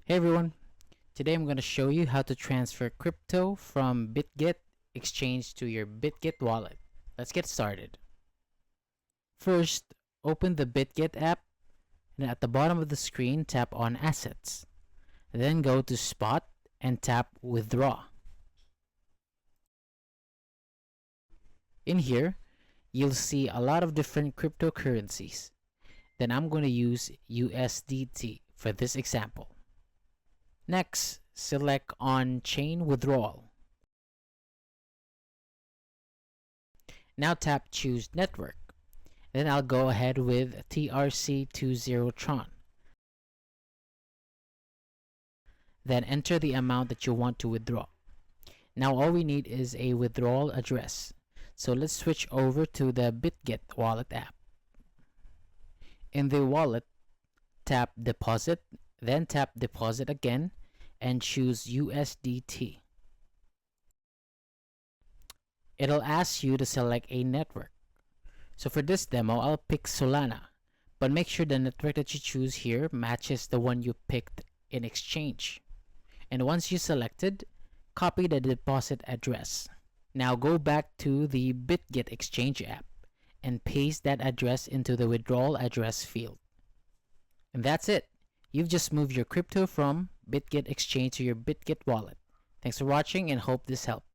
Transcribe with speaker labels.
Speaker 1: Hey everyone, today I'm going to show you how to transfer crypto from Bitget Exchange to your Bitget wallet. Let's get started. First, open the Bitget app and at the bottom of the screen tap on Assets. Then go to Spot and tap Withdraw. In here, you'll see a lot of different cryptocurrencies. Then I'm going to use USDT for this example. Next, select On-Chain Withdrawal. Now tap Choose Network. Then I'll go ahead with TRC20 Tron. Then enter the amount that you want to withdraw. Now all we need is a withdrawal address. So let's switch over to the Bitget Wallet app. In the wallet, tap Deposit, then tap Deposit again, and choose USDT. It'll ask you to select a network. So for this demo, I'll pick Solana, but make sure the network that you choose here matches the one you picked in Exchange. And once you selected, copy the deposit address. Now go back to the Bitget Exchange app and paste that address into the withdrawal address field. And that's it. You've just moved your crypto from Bitget Exchange to your Bitget wallet. Thanks for watching and hope this helped.